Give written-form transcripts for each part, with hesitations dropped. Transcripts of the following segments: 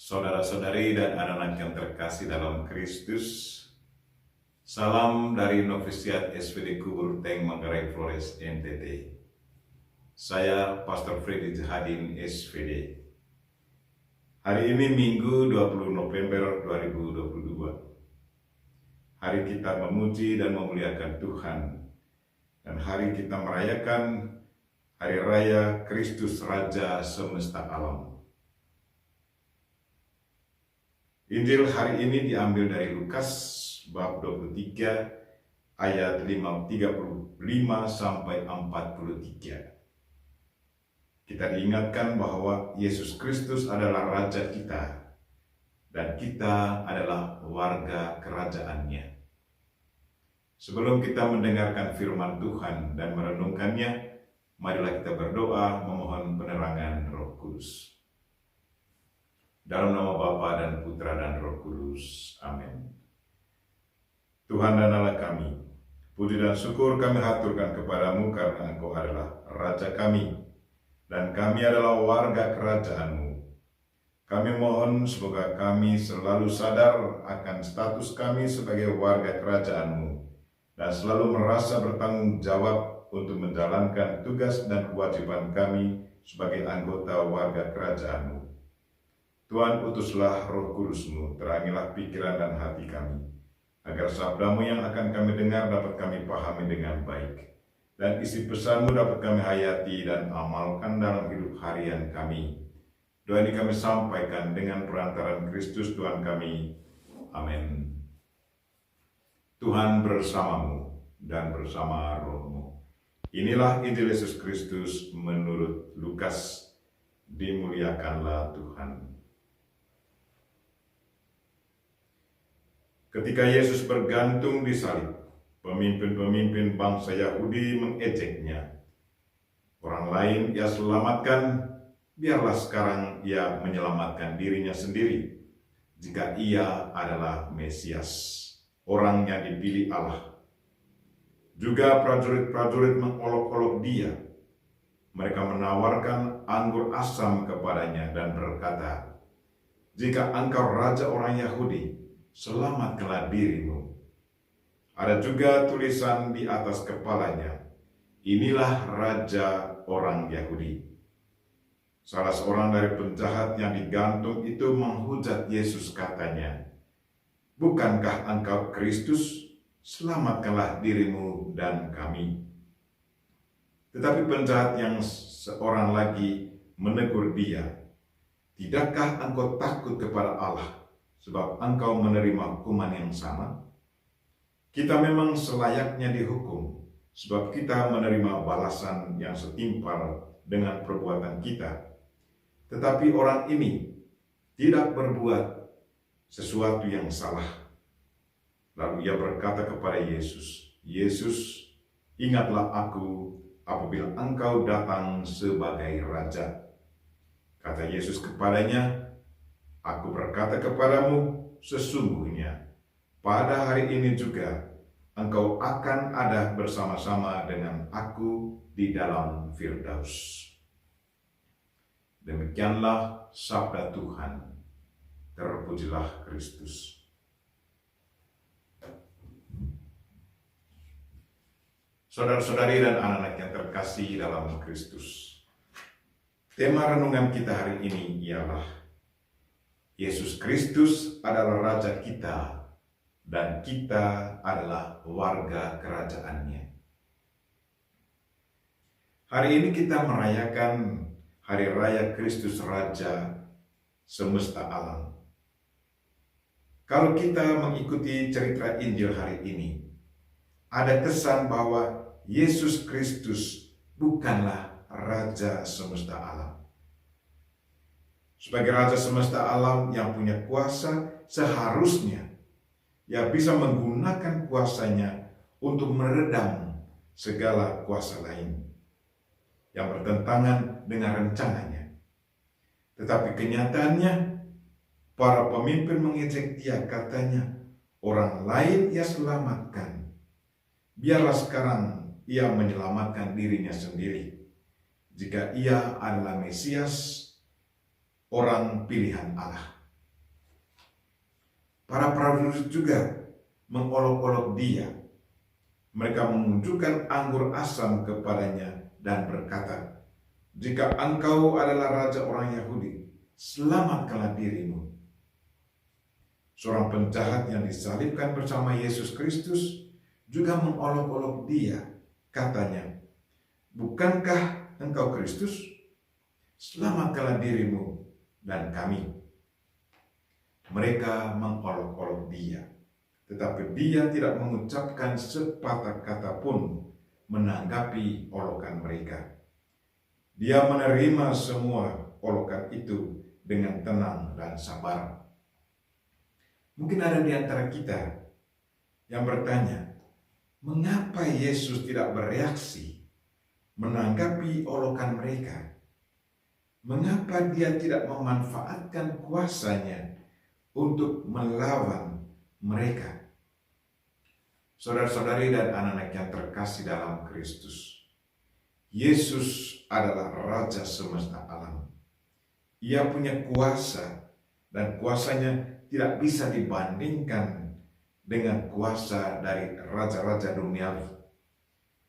Saudara-saudari dan anak-anak yang terkasih dalam Kristus, salam dari Novisiat SVD Kubur Teng Manggarai Flores NTT. Saya Pastor Freddy Jahadin SVD. Hari ini Minggu 20 November 2022. Hari kita memuji dan memuliakan Tuhan, dan hari kita merayakan Hari Raya Kristus Raja Semesta Alam. Injil hari ini diambil dari Lukas bab 23 ayat 35 sampai 43. Kita diingatkan bahwa Yesus Kristus adalah Raja kita dan kita adalah warga kerajaannya. Sebelum kita mendengarkan firman Tuhan dan merenungkannya, marilah kita berdoa memohon penerangan Roh Kudus. Dalam nama Bapa dan Putra dan Roh Kudus. Amin. Tuhan dan Allah kami, puji dan syukur kami haturkan kepadamu karena Engkau adalah Raja kami, dan kami adalah warga kerajaan-Mu. Kami mohon semoga kami selalu sadar akan status kami sebagai warga kerajaan-Mu, dan selalu merasa bertanggung jawab untuk menjalankan tugas dan kewajiban kami sebagai anggota warga kerajaan-Mu. Tuhan, utuslah Roh Kudus-Mu, terangilah pikiran dan hati kami, agar sabda-Mu yang akan kami dengar dapat kami pahami dengan baik, dan isi pesan-Mu dapat kami hayati dan amalkan dalam hidup harian kami. Doa ini kami sampaikan dengan perantaraan Kristus Tuhan kami. Amin. Tuhan bersamamu dan bersama roh-Mu. Inilah Injil Yesus Kristus menurut Lukas. Dimuliakanlah Tuhan. Ketika Yesus bergantung di salib, pemimpin-pemimpin bangsa Yahudi mengejeknya. Orang lain ia selamatkan, biarlah sekarang ia menyelamatkan dirinya sendiri, jika ia adalah Mesias, orang yang dipilih Allah. Juga prajurit-prajurit mengolok-olok dia. Mereka menawarkan anggur asam kepadanya dan berkata, "Jika engkau raja orang Yahudi, selamatkanlah dirimu." Ada juga tulisan di atas kepalanya, "Inilah Raja orang Yahudi." Salah seorang dari penjahat yang digantung itu menghujat Yesus, katanya, "Bukankah engkau Kristus? Selamatkanlah dirimu dan kami." Tetapi penjahat yang seorang lagi menegur dia, "Tidakkah engkau takut kepada Allah, sebab engkau menerima hukuman yang sama? Kita memang selayaknya dihukum, sebab kita menerima balasan yang setimpal dengan perbuatan kita. Tetapi orang ini tidak berbuat sesuatu yang salah." Lalu ia berkata kepada Yesus, "Yesus, ingatlah aku apabila engkau datang sebagai Raja." Kata Yesus kepadanya, "Aku berkata kepadamu, sesungguhnya pada hari ini juga engkau akan ada bersama-sama dengan aku di dalam Firdaus." Demikianlah sabda Tuhan. Terpujilah Kristus. Saudara-saudari dan anak-anak yang terkasih dalam Kristus, tema renungan kita hari ini ialah Yesus Kristus adalah Raja kita dan kita adalah warga kerajaannya. Hari ini kita merayakan Hari Raya Kristus Raja Semesta Alam. Kalau kita mengikuti cerita Injil hari ini, ada kesan bahwa Yesus Kristus bukanlah Raja Semesta Alam. Sebagai Raja Semesta Alam yang punya kuasa, seharusnya ia bisa menggunakan kuasanya untuk meredam segala kuasa lain yang bertentangan dengan rencananya. Tetapi kenyataannya, para pemimpin mengejek dia, katanya, "Orang lain ia selamatkan, biarlah sekarang ia menyelamatkan dirinya sendiri, jika ia adalah Mesias, orang pilihan Allah." Para prajurit juga mengolok-olok dia. Mereka menunjukkan anggur asam kepadanya dan berkata, "Jika engkau adalah raja orang Yahudi, selamatkanlah dirimu." Seorang penjahat yang disalibkan bersama Yesus Kristus juga mengolok-olok dia. Katanya, "Bukankah engkau Kristus? Selamatkanlah dirimu dan kami." Mereka mengolok-olok dia, tetapi dia tidak mengucapkan sepatah kata pun menanggapi olokan mereka. Dia menerima semua olokan itu dengan tenang dan sabar. Mungkin ada di antara kita yang bertanya, mengapa Yesus tidak bereaksi menanggapi olokan mereka? Mengapa dia tidak memanfaatkan kuasanya untuk melawan mereka? Saudara-saudari dan anak-anak yang terkasih dalam Kristus, Yesus adalah Raja semesta alam. Ia punya kuasa dan kuasanya tidak bisa dibandingkan dengan kuasa dari raja-raja duniawi.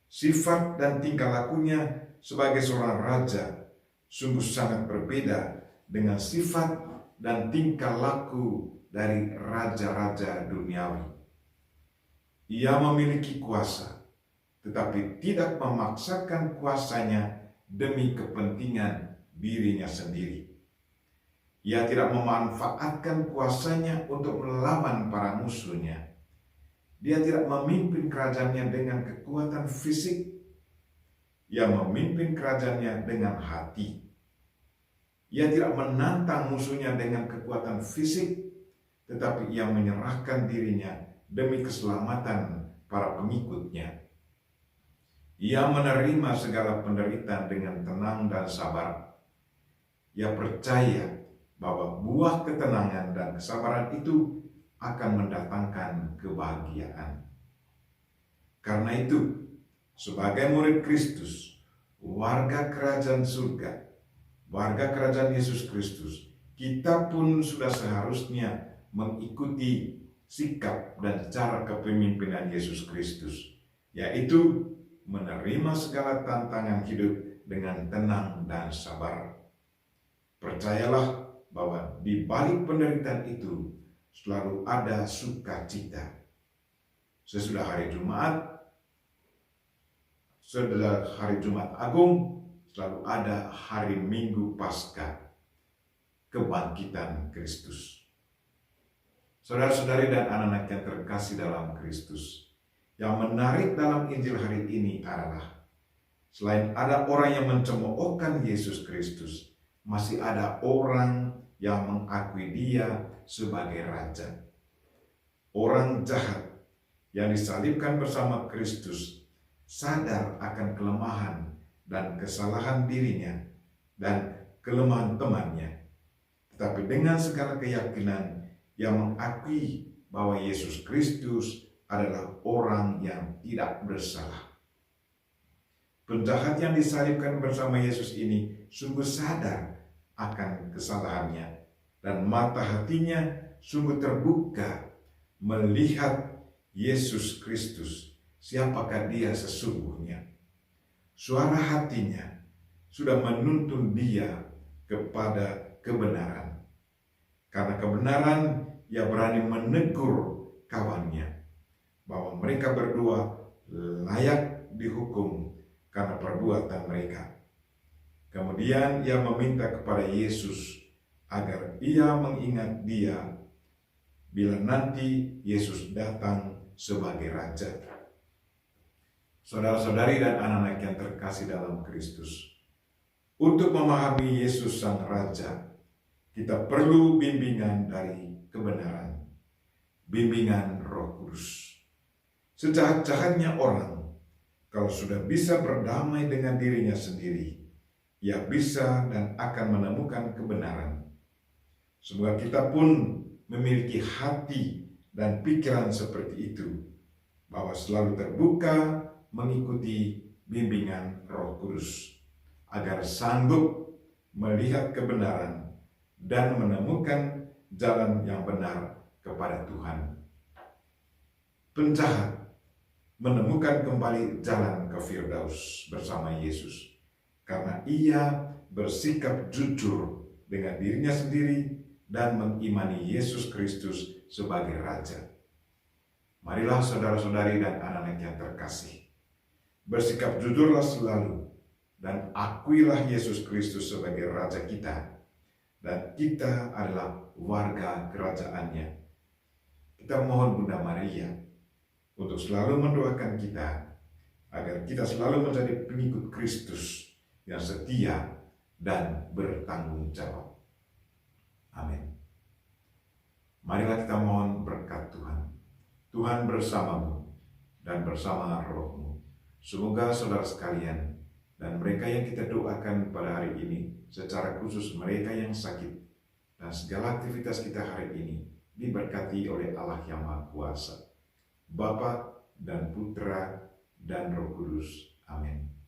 Sifat dan tingkah lakunya sebagai seorang raja sungguh sangat berbeda dengan sifat dan tingkah laku dari raja-raja duniawi. Ia memiliki kuasa, tetapi tidak memaksakan kuasanya demi kepentingan dirinya sendiri. Ia tidak memanfaatkan kuasanya untuk melawan para musuhnya. Dia tidak memimpin kerajaannya dengan kekuatan fisik. Ia memimpin kerajaannya dengan hati. Ia tidak menantang musuhnya dengan kekuatan fisik, tetapi ia menyerahkan dirinya demi keselamatan para pengikutnya. Ia menerima segala penderitaan dengan tenang dan sabar. Ia percaya bahwa buah ketenangan dan kesabaran itu akan mendatangkan kebahagiaan. Karena itu, sebagai murid Kristus, warga kerajaan surga, warga kerajaan Yesus Kristus, kita pun sudah seharusnya mengikuti sikap dan cara kepemimpinan Yesus Kristus, yaitu menerima segala tantangan hidup dengan tenang dan sabar. Percayalah bahwa di balik penderitaan itu selalu ada sukacita. Sesudah hari Jumat Agung, selalu ada hari Minggu Paskah, kebangkitan Kristus. Saudara-saudari dan anak-anak yang terkasih dalam Kristus, yang menarik dalam Injil hari ini adalah selain ada orang yang mencemoohkan Yesus Kristus, masih ada orang yang mengakui dia sebagai raja. Orang jahat yang disalibkan bersama Kristus sadar akan kelemahan dan kesalahan dirinya dan kelemahan temannya. Tetapi dengan segala keyakinan yang mengakui bahwa Yesus Kristus adalah orang yang tidak bersalah. Penjahat yang disalibkan bersama Yesus ini sungguh sadar akan kesalahannya, dan mata hatinya sungguh terbuka melihat Yesus Kristus, siapakah dia sesungguhnya. Suara hatinya sudah menuntun dia kepada kebenaran. Karena kebenaran, ia berani menegur kawannya bahwa mereka berdua layak dihukum karena perbuatan mereka. Kemudian ia meminta kepada Yesus agar ia mengingat dia bila nanti Yesus datang sebagai Raja. Saudara-saudari dan anak-anak yang terkasih dalam Kristus, untuk memahami Yesus Sang Raja, kita perlu bimbingan dari kebenaran, bimbingan Roh Kudus. Sejahat-jahatnya orang, kalau sudah bisa berdamai dengan dirinya sendiri, ia bisa dan akan menemukan kebenaran. Semoga kita pun memiliki hati dan pikiran seperti itu, bahwa selalu terbuka mengikuti bimbingan Roh Kudus, agar sanggup melihat kebenaran dan menemukan jalan yang benar kepada Tuhan. Penjahat menemukan kembali jalan ke Firdaus bersama Yesus karena ia bersikap jujur dengan dirinya sendiri dan mengimani Yesus Kristus sebagai Raja. Marilah saudara-saudari dan anak-anak yang terkasih, bersikap jujurlah selalu dan akuilah Yesus Kristus sebagai Raja kita, dan kita adalah warga kerajaannya. Kita mohon Bunda Maria untuk selalu mendoakan kita agar kita selalu menjadi pengikut Kristus yang setia dan bertanggung jawab. Amin. Marilah kita mohon berkat Tuhan. Tuhan bersamamu dan bersama rohmu. Semoga saudara sekalian dan mereka yang kita doakan pada hari ini, secara khusus mereka yang sakit, dan segala aktivitas kita hari ini diberkati oleh Allah yang Maha Kuasa, Bapa dan Putra dan Roh Kudus. Amin.